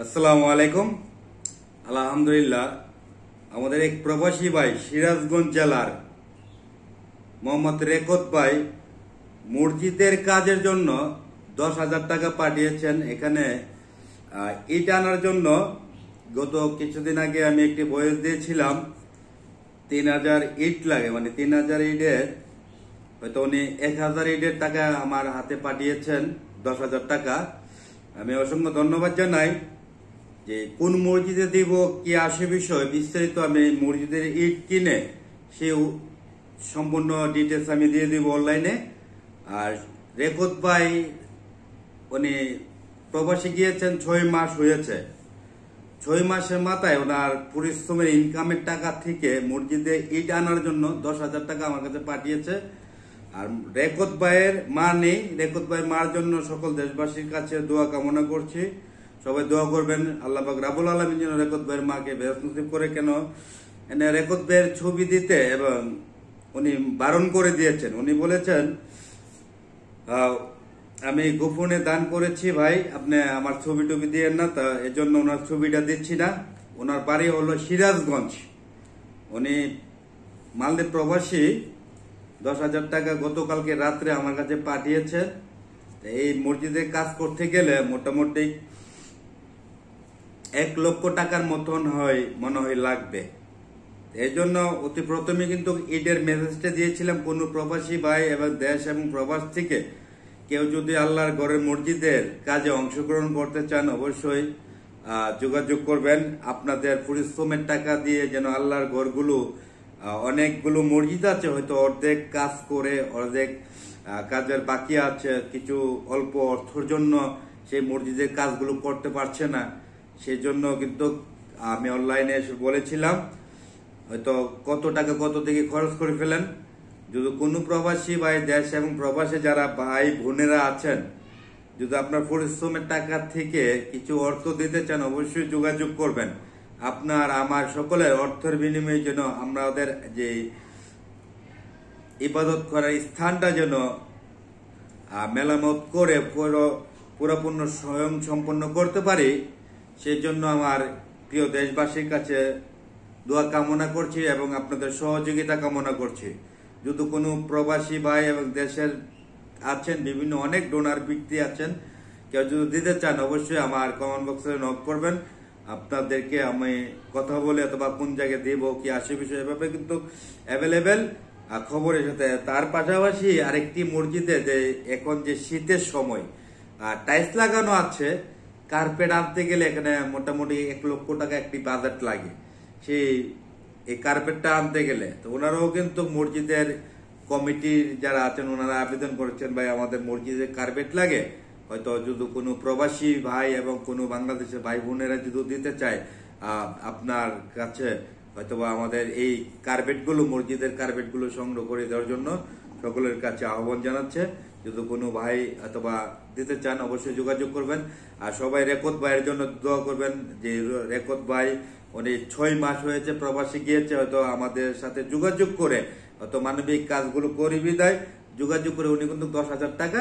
আসসালামু আলাইকুম। আলহামদুলিল্লাহ, আমাদের এক প্রবাসী ভাই সিরাজগঞ্জ জেলার মোহাম্মদ রেকত ভাই মসজিদের কাজের জন্য 10,000 টাকা পাঠিয়েছেন। এখানে ইট আনার জন্য গত কিছুদিন আগে আমি একটি ভয়েস দিয়েছিলাম। 3,000 ইট লাগে, মানে 3,000 ইটের হয়তো উনি 1,000 ইটের টাকা আমার হাতে পাঠিয়েছেন, 10,000 টাকা। আমি অসংখ্য ধন্যবাদ জানাই। যে কোন মসজিদে দিব কি আসে বিষয় বিস্তারিত আমি মসজিদের ইট কিনে সে সম্পূর্ণ ডিটেলস আমি দিয়ে দিব অনলাইনে। আর রেকত ভাই উনি প্রবাসী গিয়েছেন 6 মাস হয়েছে। 6 মাসের মাথায় ওনার পরিশ্রমের ইনকামের টাকা থেকে মসজিদে ইট আনার জন্য 10,000 টাকা আমার কাছে পাঠিয়েছে। আর রেকত ভাইয়ের মা নেই, রেকত ভাইয়ের মার জন্য সকল দেশবাসীর কাছে দোয়া কামনা করছি। সবাই দোয়া করবেন আল্লাহ পাক রাব্বুল আলামিন যেন রেকত ভাইয়ের মাকে বেহেশত নসিব করে। কেন এনে রেকত ভাইয়ের ছবি দিতে এবং উনি বারণ করে দিয়েছেন। উনি বলেছেন আমি গোপনে দান করেছি ভাই, আপনি আমার ছবি টবি দিয়েন না, তা এজন্য ওনার ছবিটা দিচ্ছি না। ওনার বাড়ি হলো সিরাজগঞ্জ। উনি মালদ্বীপ প্রবাসী। 10,000 টাকা গতকালকে রাত্রে আমার কাছে পাঠিয়েছে। এই মসজিদে কাজ করতে গেলে মোটামুটি 1 লক্ষ টাকার মতন মনে হয় লাগবে। এই জন্য অতি প্রথমে কিন্তু ঈদের মেসেজটা দিয়েছিলাম, কোন প্রবাসী ভাই এবং দেশ এবং প্রবাস থেকে কেউ যদি আল্লাহর ঘরের মসজিদের কাজে অংশগ্রহণ করতে চান অবশ্যই যোগাযোগ করবেন। আপনাদের পরিশ্রমের টাকা দিয়ে যেন আল্লাহর ঘরগুলো, অনেকগুলো মসজিদ আছে হয়তো অর্ধেক কাজ করে অর্ধেক কাজের বাকি আছে, কিছু অল্প অর্থের জন্য সেই মসজিদের কাজগুলো করতে পারছে না। সেই জন্য কিন্তু আমি অনলাইনে এসে বলেছিলাম হয়তো কত টাকা কত থেকে খরচ করে ফেলেন। যদি কোনো প্রবাসী ভাই দেশ এবং প্রবাসে যারা ভাই বোনেরা আছেন, যদি আপনার পরিশ্রমের টাকা থেকে কিছু অর্থ দিতে চান অবশ্যই যোগাযোগ করবেন। আপনার আমার সকলের অর্থের বিনিময়ে যেন আমাদের যে ইবাদত করার স্থানটা যেন মেরামত করে পুরোপূর্ণ স্বয়ং সম্পন্ন করতে পারি, সেই জন্য আমার প্রিয় দেশবাসীর কাছে দোয়া কামনা করছি এবং আপনাদের সহযোগিতা কামনা করছি। যদি কোনো প্রবাসী ভাই এবং দেশের আছেন, বিভিন্ন অনেক ডোনার ব্যক্তি আছেন, কেউ যদি দিতে চান অবশ্যই আমার কমেন্ট বক্সে নক করবেন। আপনাদেরকে আমি কথা বলে অথবা কোন জায়গায় দিব কি আসে বিষয় এভাবে কিন্তু অ্যাভেলেবেল খবর এসেছে। তার পাশাপাশি আরেকটি মসজিদে যে এখন যে শীতের সময় টাইলস লাগানো আছে, কার্পেট আনতে গেলে এখানে মোটামুটি 1 লক্ষ টাকা একটি বাজেট লাগে এই কার্পেটটা আনতে গেলে। তো ওনারাও কিন্তু মসজিদের কমিটির যারা আছেন ওনারা আবেদন করেছেন ভাই আমাদের মসজিদে কার্পেট লাগে। হয়তো যদি কোনো প্রবাসী ভাই এবং কোনো বাংলাদেশের ভাই বোনেরা যদি দিতে চায় আপনার কাছে হয়তোবা আমাদের এই কার্পেটগুলো, মসজিদের কার্পেটগুলো সংগ্রহ করে দেওয়ার জন্য সকলের কাছে আহ্বান জানাচ্ছে। যদি কোনো ভাই অথবা দিতে চান অবশ্যই যোগাযোগ করবেন। আর সবাই রেকত ভাইয়ের জন্য দোয়া করবেন যে রেকত ভাই উনি 6 মাস হয়েছে প্রবাসী গিয়েছে, হয়তো আমাদের সাথে যোগাযোগ করে হয়তো মানবিক কাজগুলো করে বিদায় যোগাযোগ করে উনি কিন্তু 10,000 টাকা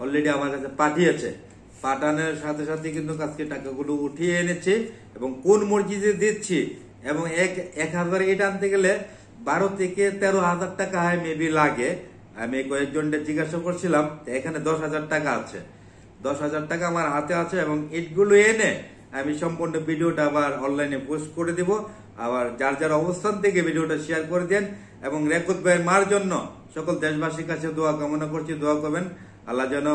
অলরেডি আমার কাছে পাঠিয়েছে। পাঠানোর সাথে সাথে কিন্তু আজকে টাকাগুলো উঠিয়ে এনেছে এবং কোন মসজিদে দিচ্ছি এবং 1,000 ইট আনতে গেলে 12 থেকে 13,000 টাকা মেবি লাগে। আমি কয়েকজনকে জিজ্ঞাসা করছিলাম, এখানে 10,000 টাকা আছে। 10,000 টাকা আমার হাতে আছে এবং ইটগুলো এনে আমি সম্পূর্ণ ভিডিওটা আবার অনলাইনে পোস্ট করে দিব। আবার যার যার অবস্থান থেকে ভিডিওটা শেয়ার করে দেন এবং রেকত ভাইয়ের মার জন্য সকল দেশবাসীর কাছে দোয়া কামনা করছি। দোয়া করবেন আল্লাহ যেন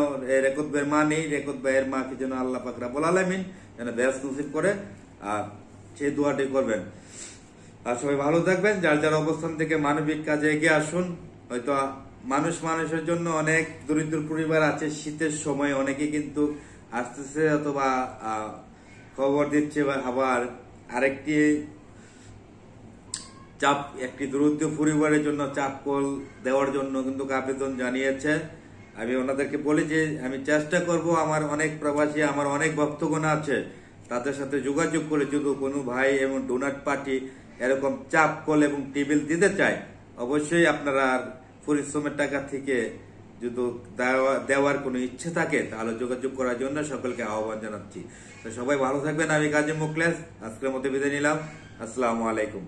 রেকত ভাইয়ের মা নেই, রেকত ভাইয়ের মাকে যেন আল্লাহ পাক রাব্বুল আলামিন যেন বেহেশত নসিব করে, আর সেই দোয়াটি করবেন। আর সবাই ভালো থাকবেন। যার যার অবস্থান থেকে মানবিক কাজে এগিয়ে আসুন। হয়তো মানুষের জন্য অনেক দরিদ্র পরিবার আছে, শীতের সময় অনেকে কিন্তু আসতেছে অথবা খবর দিচ্ছে। আবার আরেকটি চাপ, একটি দরিদ্র পরিবারের জন্য চাপ কল দেওয়ার জন্য কিন্তু আবেদন জানিয়েছে। আমি ওনাদেরকে বলি যে আমি চেষ্টা করব, আমার অনেক প্রবাসী, আমার অনেক ভক্তগণ আছে, তাদের সাথে যোগাযোগ করে যদি কোনো ভাই এবং ডোনাট পার্টি এরকম চাপ কল এবং টেবিল দিতে চায় অবশ্যই আপনারা পরিশ্রমের টাকা থেকে যদি দেওয়ার কোনো ইচ্ছে থাকে তাহলে যোগাযোগ করার জন্য সকলকে আহ্বান জানাচ্ছি। তো সবাই ভালো থাকবেন। আমি কাজী মুখলেস আজকের মতো বিদায় নিলাম। আসসালামু আলাইকুম।